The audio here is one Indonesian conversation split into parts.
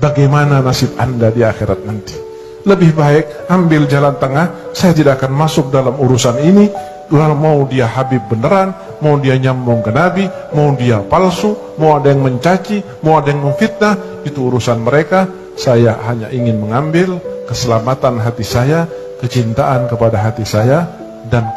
Bagaimana nasib Anda di akhirat nanti? Lebih baik ambil jalan tengah. Saya tidak akan masuk dalam urusan ini. Mau dia Habib beneran, mau dia nyambung ke Nabi, mau dia palsu, mau ada yang mencaci, mau ada yang memfitnah, itu urusan mereka. Saya hanya ingin mengambil keselamatan hati saya, kecintaan kepada hati saya, dan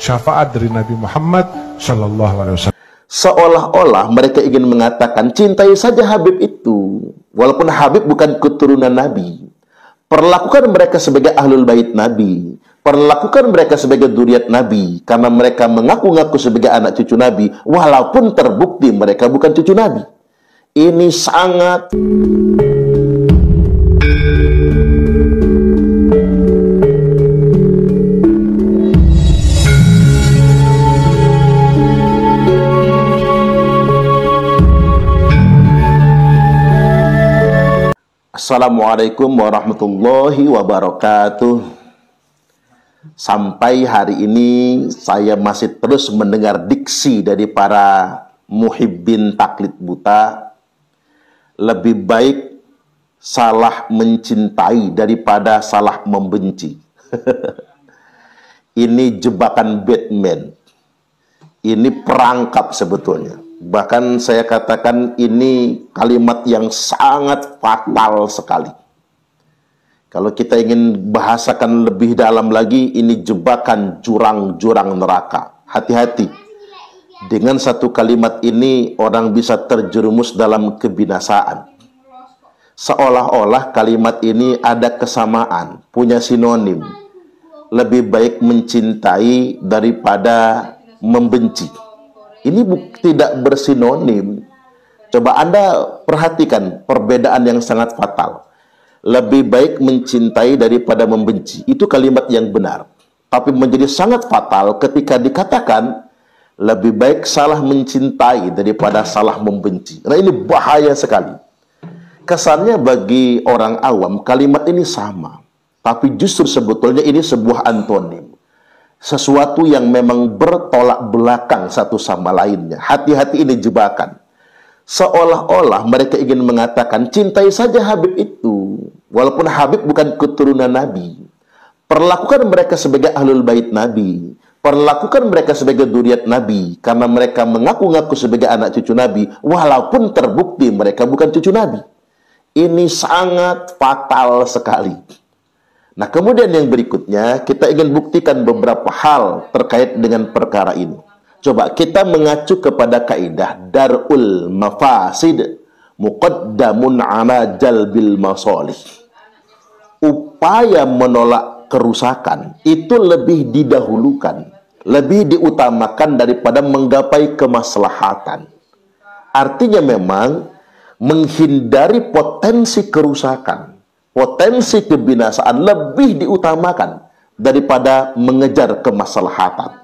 syafaat dari Nabi Muhammad Sallallahu Alaihi Wasallam. Seolah-olah mereka ingin mengatakan, cintai saja Habib itu, walaupun Habib bukan keturunan Nabi. Perlakukan mereka sebagai ahlul bait Nabi, perlakukan mereka sebagai dzurriyyat Nabi, karena mereka mengaku-ngaku sebagai anak cucu Nabi, walaupun terbukti mereka bukan cucu Nabi. Ini sangat Assalamualaikum warahmatullahi wabarakatuh. Sampai hari ini saya masih terus mendengar diksi dari para muhibbin taklid buta. Lebih baik salah mencintai daripada salah membenci. Ini jebakan Batman. Ini perangkap sebetulnya. Bahkan saya katakan ini kalimat yang sangat fatal sekali. Kalau kita ingin bahasakan lebih dalam lagi, ini jebakan jurang-jurang neraka. Hati-hati. Dengan satu kalimat ini, orang bisa terjerumus dalam kebinasaan. Seolah-olah kalimat ini ada kesamaan, punya sinonim. Lebih baik mencintai daripada membenci. Ini tidak bersinonim. Coba Anda perhatikan perbedaan yang sangat fatal. Lebih baik mencintai daripada membenci. Itu kalimat yang benar. Tapi menjadi sangat fatal ketika dikatakan lebih baik salah mencintai daripada salah membenci. Nah, ini bahaya sekali. Kesannya bagi orang awam kalimat ini sama. Tapi justru sebetulnya ini sebuah antonim. Sesuatu yang memang bertolak belakang satu sama lainnya. Hati-hati, ini jebakan. Seolah-olah mereka ingin mengatakan, cintai saja Habib itu, walaupun Habib bukan keturunan Nabi. Perlakukan mereka sebagai ahlul bait Nabi. Perlakukan mereka sebagai dzurriyyat Nabi, karena mereka mengaku-ngaku sebagai anak cucu Nabi, walaupun terbukti mereka bukan cucu Nabi. Ini sangat fatal sekali. Nah, kemudian yang berikutnya, kita ingin buktikan beberapa hal terkait dengan perkara ini. Coba kita mengacu kepada kaidah Darul Mafasid Muqaddamun ala Jalbil Masalih. Upaya menolak kerusakan itu lebih didahulukan, lebih diutamakan daripada menggapai kemaslahatan. Artinya memang menghindari potensi kerusakan, potensi kebinasaan lebih diutamakan daripada mengejar kemaslahatan.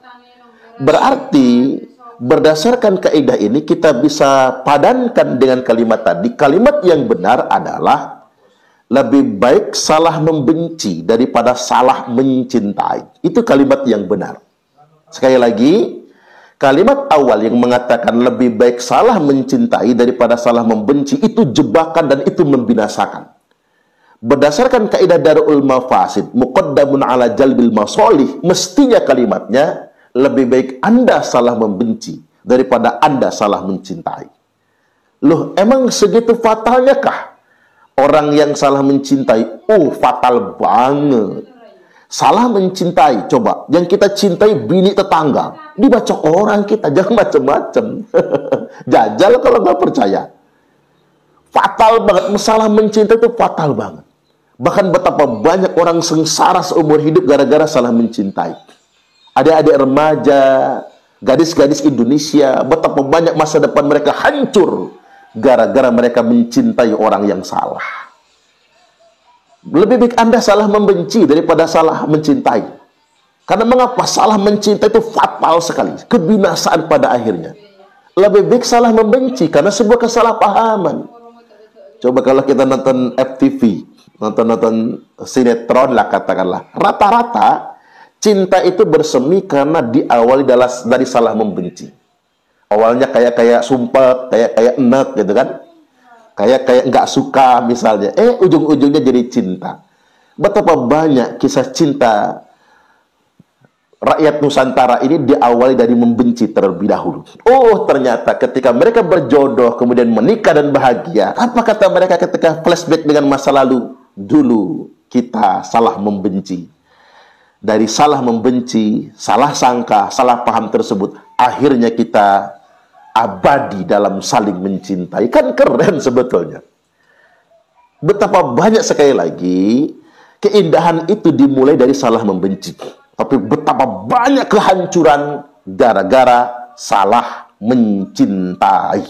Berarti berdasarkan kaidah ini kita bisa padankan dengan kalimat tadi. Kalimat yang benar adalah lebih baik salah membenci daripada salah mencintai. Itu kalimat yang benar. Sekali lagi, kalimat awal yang mengatakan lebih baik salah mencintai daripada salah membenci itu jebakan dan itu membinasakan. Berdasarkan kaidah Darul Mafasid Muqaddamun ala Jalbil Masalih, mestinya kalimatnya lebih baik Anda salah membenci daripada Anda salah mencintai. Loh, emang segitu fatalnya kah orang yang salah mencintai? Oh, fatal banget. Salah mencintai, coba yang kita cintai bini tetangga, dibacok orang kita, jangan macem-macem. Jajal kalau nggak percaya. Fatal banget, masalah mencintai itu fatal banget. Bahkan betapa banyak orang sengsara seumur hidup gara-gara salah mencintai. Adik-adik remaja, gadis-gadis Indonesia, betapa banyak masa depan mereka hancur gara-gara mereka mencintai orang yang salah. Lebih baik Anda salah membenci daripada salah mencintai. Karena mengapa? Salah mencintai itu fatal sekali, kebinasaan pada akhirnya. Lebih baik salah membenci karena sebuah kesalahpahaman. Coba kalau kita nonton FTV, nonton sinetron lah katakanlah, rata-rata cinta itu bersemi karena diawali dari salah membenci. Awalnya kayak sumpah, kayak enak gitu kan. kayak nggak suka misalnya, ujung-ujungnya jadi cinta. Betapa banyak kisah cinta rakyat Nusantara ini diawali dari membenci terlebih dahulu. Oh, ternyata ketika mereka berjodoh, kemudian menikah dan bahagia, apa kata mereka ketika flashback dengan masa lalu? Dulu kita salah membenci. Dari salah membenci, salah sangka, salah paham tersebut, akhirnya kita abadi dalam saling mencintai. Kan keren sebetulnya. Betapa banyak, sekali lagi, keindahan itu dimulai dari salah membenci. Tapi betapa banyak kehancuran gara-gara salah mencintai.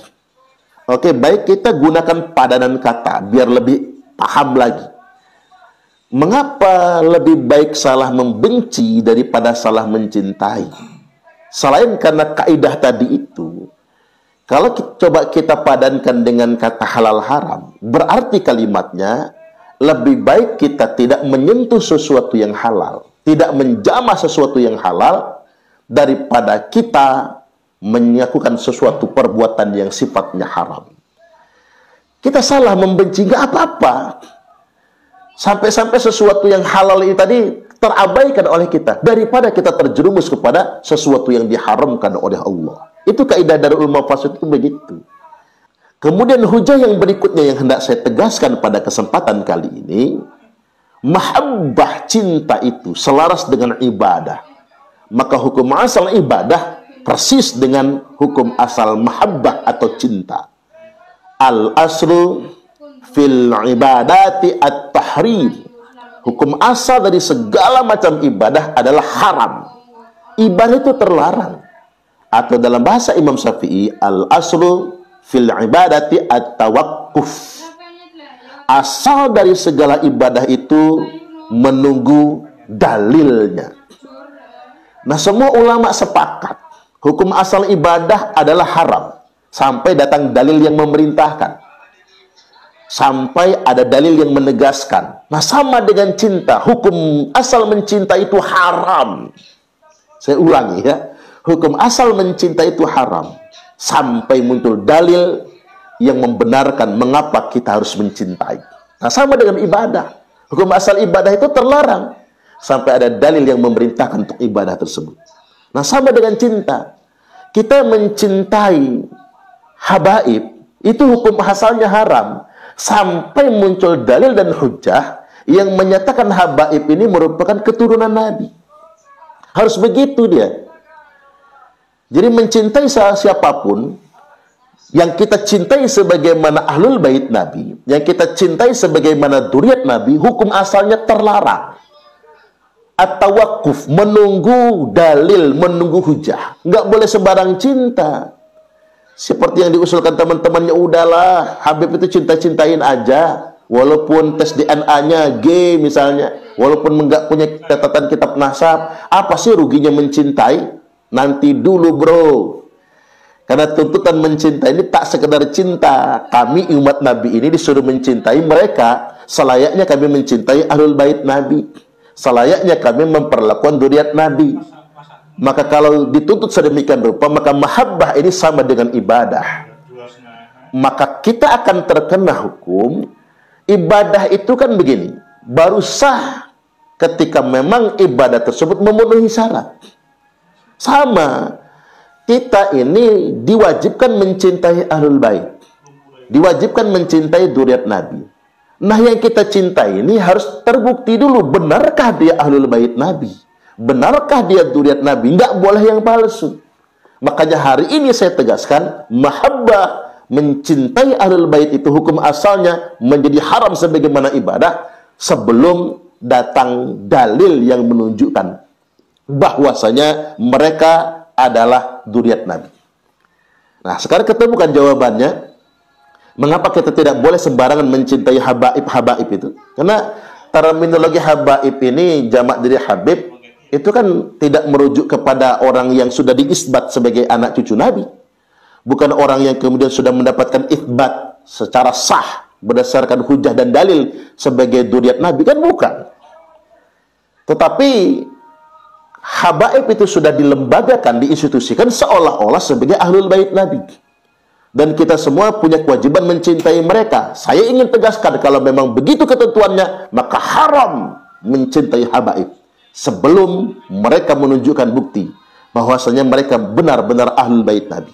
Oke, baik, kita gunakan padanan kata biar lebih paham lagi. Mengapa lebih baik salah membenci daripada salah mencintai? Selain karena kaidah tadi itu, kalau coba kita padankan dengan kata halal haram, berarti kalimatnya lebih baik kita tidak menyentuh sesuatu yang halal, tidak menjamah sesuatu yang halal, daripada kita melakukan sesuatu perbuatan yang sifatnya haram. Kita salah membenci, nggak apa-apa. Sampai-sampai sesuatu yang halal ini tadi terabaikan oleh kita, daripada kita terjerumus kepada sesuatu yang diharamkan oleh Allah. Itu kaidah dari ulama fasih itu begitu. Kemudian hujah yang berikutnya yang hendak saya tegaskan pada kesempatan kali ini, mahabbah, cinta itu selaras dengan ibadah. Maka hukum asal ibadah persis dengan hukum asal mahabbah atau cinta. Al-aslu fil ibadati at-tahrim. Hukum asal dari segala macam ibadah adalah haram. Ibadah itu terlarang. Atau dalam bahasa Imam Syafi'i, al-aslu fil ibadati at-tawaqquf. Asal dari segala ibadah itu menunggu dalilnya. Nah, semua ulama sepakat hukum asal ibadah adalah haram sampai datang dalil yang memerintahkan, sampai ada dalil yang menegaskan. Nah, sama dengan cinta, hukum asal mencinta itu haram. Saya ulangi ya, hukum asal mencinta itu haram sampai muncul dalil yang membenarkan mengapa kita harus mencintai. Nah, sama dengan ibadah, hukum asal ibadah itu terlarang sampai ada dalil yang memerintahkan untuk ibadah tersebut. Nah, sama dengan cinta, kita mencintai habaib itu hukum asalnya haram sampai muncul dalil dan hujah yang menyatakan habaib ini merupakan keturunan Nabi. Harus begitu dia. Jadi mencintai siapapun, yang kita cintai sebagaimana ahlul bait Nabi, yang kita cintai sebagaimana dzurriyyat Nabi, hukum asalnya terlarang. At-tawaqquf, menunggu dalil, menunggu hujah. Nggak boleh sembarang cinta. Seperti yang diusulkan teman-temannya, udahlah, Habib itu cinta-cintain aja. Walaupun tes DNA-nya G misalnya, walaupun nggak punya catatan kitab nasab, apa sih ruginya mencintai? Nanti dulu bro. Karena tuntutan mencintai ini tak sekedar cinta. Kami umat Nabi ini disuruh mencintai mereka selayaknya kami mencintai ahlul bait Nabi, selayaknya kami memperlakukan dzurriyyat Nabi. Maka kalau dituntut sedemikian rupa, maka mahabbah ini sama dengan ibadah. Maka kita akan terkena hukum ibadah itu kan begini, baru sah ketika memang ibadah tersebut memenuhi syarat. Sama, kita ini diwajibkan mencintai ahlul bait, diwajibkan mencintai dzurriyyat Nabi. Nah, yang kita cintai ini harus terbukti dulu, benarkah dia ahlul bait Nabi, benarkah dia dzurriyyat Nabi. Nggak boleh yang palsu. Makanya hari ini saya tegaskan, mahabbah, mencintai ahlul bait itu hukum asalnya menjadi haram sebagaimana ibadah sebelum datang dalil yang menunjukkan bahwasanya mereka adalah dzurriyyat Nabi. Nah, sekarang ketemukan jawabannya. Mengapa kita tidak boleh sembarangan mencintai habaib itu? Karena terminologi habaib ini jamak dari habib, itu kan tidak merujuk kepada orang yang sudah diisbat sebagai anak cucu Nabi. Bukan orang yang kemudian sudah mendapatkan isbat secara sah berdasarkan hujah dan dalil sebagai dzurriyyat Nabi, kan bukan. Tetapi habaib itu sudah dilembagakan, diinstitusikan seolah-olah sebagai ahlul bait Nabi. dan kita semua punya kewajiban mencintai mereka. Saya ingin tegaskan, kalau memang begitu ketentuannya, maka haram mencintai habaib sebelum mereka menunjukkan bukti bahwasanya mereka benar-benar ahlul bait Nabi,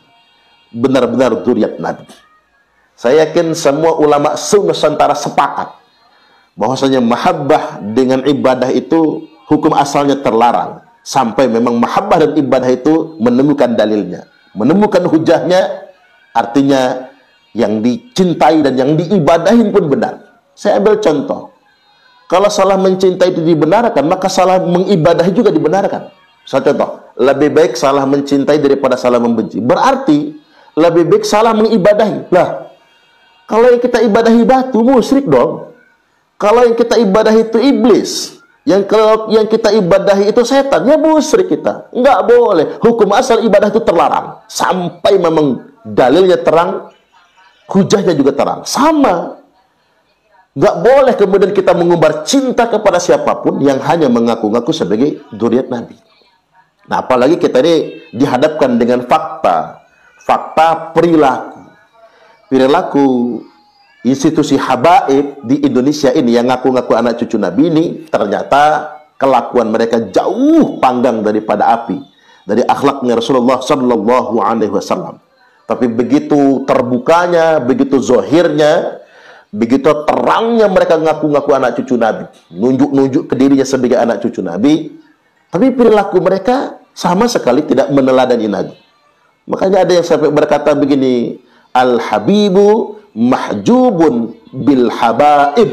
benar-benar zuriat Nabi. Saya yakin semua ulama Nusantara sepakat bahwasanya mahabbah dengan ibadah itu hukum asalnya terlarang, sampai memang mahabbah dan ibadah itu menemukan dalilnya, menemukan hujahnya. Artinya yang dicintai dan yang diibadahin pun benar. Saya ambil contoh. Kalau salah mencintai itu dibenarkan, maka salah mengibadahi juga dibenarkan. Saya contoh, lebih baik salah mencintai daripada salah membenci. Berarti lebih baik salah mengibadahi. Lah, kalau yang kita ibadahi batu, musyrik dong. Kalau yang kita ibadahi itu iblis, kalau yang kita ibadahi itu setan, ya musyrik kita. Enggak boleh. Hukum asal ibadah itu terlarang sampai memang dalilnya terang, hujahnya juga terang. Sama. Nggak boleh kemudian kita mengumbar cinta kepada siapapun yang hanya mengaku-ngaku sebagai zuriat Nabi. Nah, apalagi kita ini dihadapkan dengan fakta perilaku institusi habaib di Indonesia ini yang ngaku-ngaku anak cucu Nabi ini, ternyata kelakuan mereka jauh panggang daripada api, dari akhlaknya Rasulullah Sallallahu Alaihi Wasallam. Tapi begitu terbukanya, begitu zohirnya, begitu terangnya mereka ngaku-ngaku anak cucu Nabi, nunjuk-nunjuk ke dirinya sebagai anak cucu Nabi, tapi perilaku mereka sama sekali tidak meneladani Nabi. Makanya ada yang sampai berkata begini, Al-Habibu mahjubun bil habaib.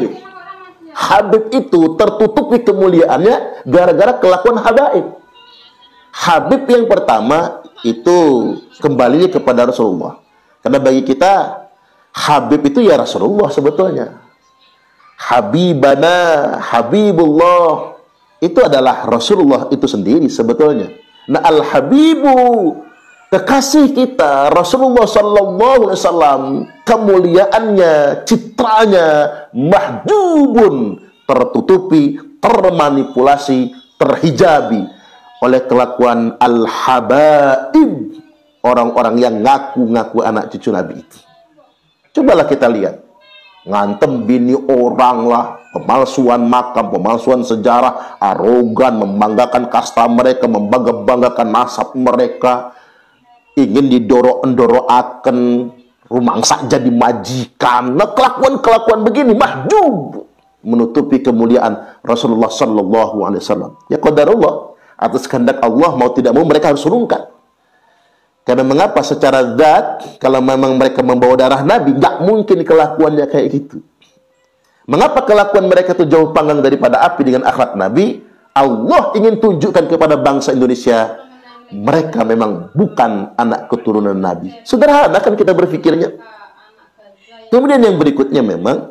Habib itu tertutupi kemuliaannya gara-gara kelakuan habaib. Habib yang pertama itu kembali kepada Rasulullah. Karena bagi kita Habib itu ya Rasulullah sebetulnya. Habibana, Habibullah itu adalah Rasulullah itu sendiri sebetulnya. Nah, Al-Habibu, kekasih kita Rasulullah Sallallahu Alaihi Wasallam, kemuliaannya, citranya mahjubun, tertutupi, termanipulasi, terhijabi oleh kelakuan al-habaib, orang-orang yang ngaku-ngaku anak cucu Nabi itu. Cobalah kita lihat, ngantem bini orang lah, pemalsuan makam, pemalsuan sejarah, arogan, membanggakan kasta mereka, membanggakan nasab mereka, ingin didorok-endorokaken, rumangsa jadi majikan. Nah, kelakuan-kelakuan begini mahjub, menutupi kemuliaan Rasulullah Sallallahu Alaihi Wasallam. Ya qadarullah, atas kehendak Allah, mau tidak mau mereka harus urungkan. Karena mengapa? Secara zat, kalau memang mereka membawa darah Nabi, nggak mungkin kelakuannya kayak gitu. Mengapa kelakuan mereka itu jauh panggang daripada api dengan akhlak Nabi? Allah ingin tunjukkan kepada bangsa Indonesia, mereka memang bukan anak keturunan Nabi. Sederhana kan kita berpikirnya. Kemudian yang berikutnya memang,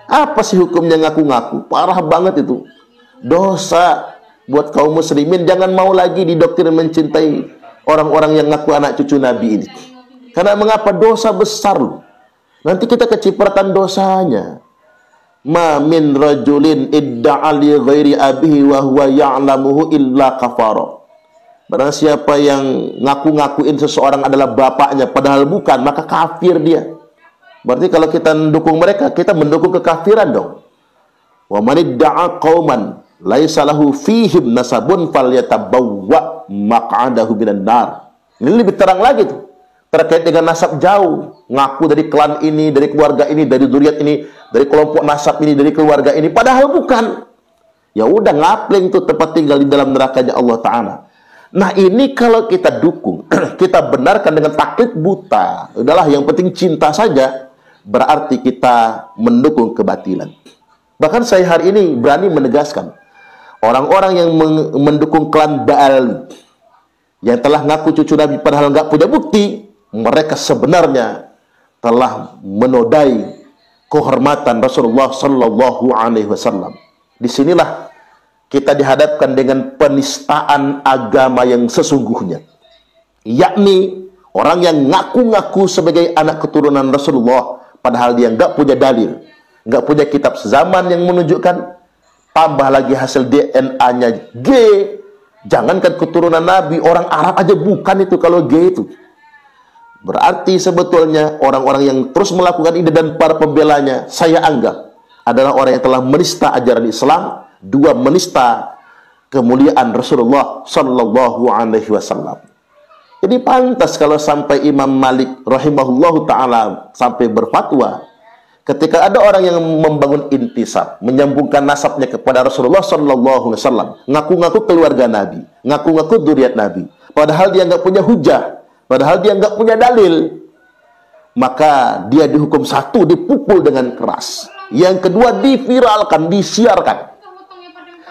apa sih hukumnya ngaku-ngaku? Parah banget itu. Dosa buat kaum muslimin, jangan mau lagi didoktrin mencintai orang-orang yang ngaku anak cucu Nabi ini. Karena mengapa? Dosa besar loh. Nanti kita kecipratan dosanya. Ma min rajulin idda'a li ghairi abihi wa huwa ya'lamuhu illa kafara. Barang siapa yang ngaku-ngakuin seseorang adalah bapaknya padahal bukan, maka kafir dia. Berarti kalau kita mendukung mereka, kita mendukung kekafiran dong. Wa man idda'a qauman laisa lahu fihim nasabun falyatabawwa maq'adahu minan nar. Ini lebih terang lagi tuh. Terkait dengan nasab jauh, ngaku dari klan ini, dari keluarga ini, dari zuriat ini, dari kelompok nasab ini, dari keluarga ini, padahal bukan. Ya udah, ngapling tuh tempat tinggal di dalam nerakanya Allah Ta'ala. Nah, ini kalau kita dukung, kita benarkan dengan taklid buta, udahlah yang penting cinta saja, berarti kita mendukung kebatilan. Bahkan saya hari ini berani menegaskan, orang-orang yang mendukung klan Baal, yang telah ngaku cucu Nabi padahal nggak punya bukti, mereka sebenarnya telah menodai kehormatan Rasulullah Sallallahu Alaihi Wasallam. Disinilah kita dihadapkan dengan penistaan agama yang sesungguhnya, yakni orang yang ngaku-ngaku sebagai anak keturunan Rasulullah padahal dia nggak punya dalil, nggak punya kitab sezaman yang menunjukkan, tambah lagi hasil DNA-nya G. Jangankan keturunan Nabi, orang Arab aja bukan itu kalau G itu. Berarti sebetulnya orang-orang yang terus melakukan ini dan para pembelanya, saya anggap adalah orang yang telah menista ajaran Islam, dua, menista kemuliaan Rasulullah Sallallahu Alaihi Wasallam. Jadi pantas kalau sampai Imam Malik rahimahullahu taala sampai berfatwa, ketika ada orang yang membangun intisab, menyambungkan nasabnya kepada Rasulullah Sallallahu Alaihi Wasallam, ngaku-ngaku keluarga Nabi, ngaku-ngaku dzurriat Nabi, padahal dia nggak punya hujah, padahal dia nggak punya dalil, maka dia dihukum satu, dipukul dengan keras. Yang kedua, diviralkan, disiarkan,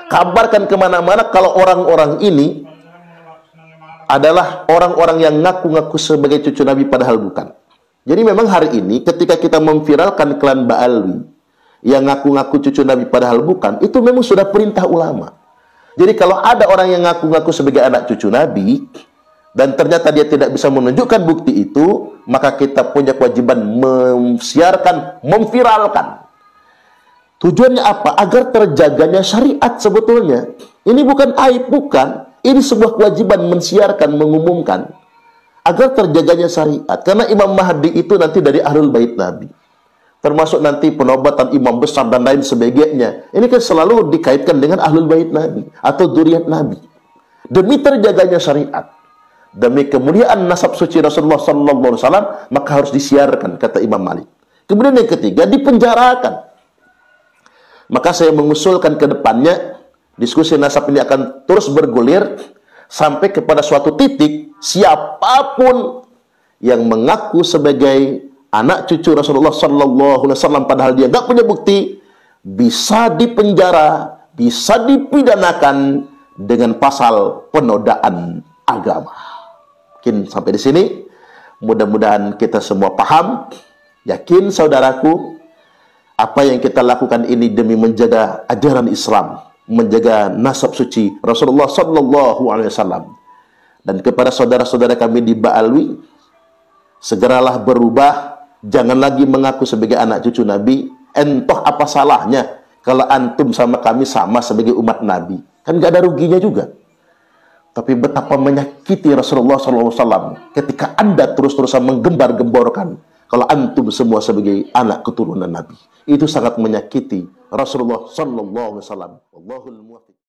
kabarkan kemana-mana kalau orang-orang ini adalah orang-orang yang ngaku-ngaku sebagai cucu Nabi padahal bukan. Jadi memang hari ini ketika kita memviralkan klan Ba'alwi yang ngaku-ngaku cucu Nabi padahal bukan, itu memang sudah perintah ulama. Jadi kalau ada orang yang ngaku-ngaku sebagai anak cucu Nabi dan ternyata dia tidak bisa menunjukkan bukti itu, maka kita punya kewajiban mensiarkan, memviralkan. Tujuannya apa? Agar terjaganya syariat sebetulnya. Ini bukan aib, bukan. Ini sebuah kewajiban mensiarkan, mengumumkan. Agar terjaganya syariat. Karena Imam Mahdi itu nanti dari Ahlul Bait Nabi. Termasuk nanti penobatan imam besar dan lain sebagainya. Ini kan selalu dikaitkan dengan Ahlul Bait Nabi. Atau dzurriat Nabi. Demi terjaganya syariat, demi kemuliaan nasab suci Rasulullah Sallallahu Alaihi Wasallam, maka harus disiarkan, kata Imam Malik. Kemudian yang ketiga, dipenjarakan. Maka saya mengusulkan ke depannya, diskusi nasab ini akan terus bergulir sampai kepada suatu titik, siapapun yang mengaku sebagai anak cucu Rasulullah Sallallahu Alaihi Wasallam padahal dia nggak punya bukti, bisa dipenjara, bisa dipidanakan dengan pasal penodaan agama. Mungkin sampai di sini. Mudah-mudahan kita semua paham. Yakin saudaraku, apa yang kita lakukan ini demi menjaga ajaran Islam, menjaga nasab suci Rasulullah Sallallahu Alaihi Wasallam. Dan kepada saudara-saudara kami di Ba'alwi, segeralah berubah, jangan lagi mengaku sebagai anak cucu Nabi. Entah apa salahnya kalau antum sama kami sama sebagai umat Nabi, kan gak ada ruginya juga. Tapi betapa menyakiti Rasulullah Sallallahu Alaihi Wasallam ketika Anda terus-terusan menggembar-gemborkan kalau antum semua sebagai anak keturunan Nabi. Itu sangat menyakiti Rasulullah Sallallahu Alaihi Wasallam. Wallahul muwaffiq.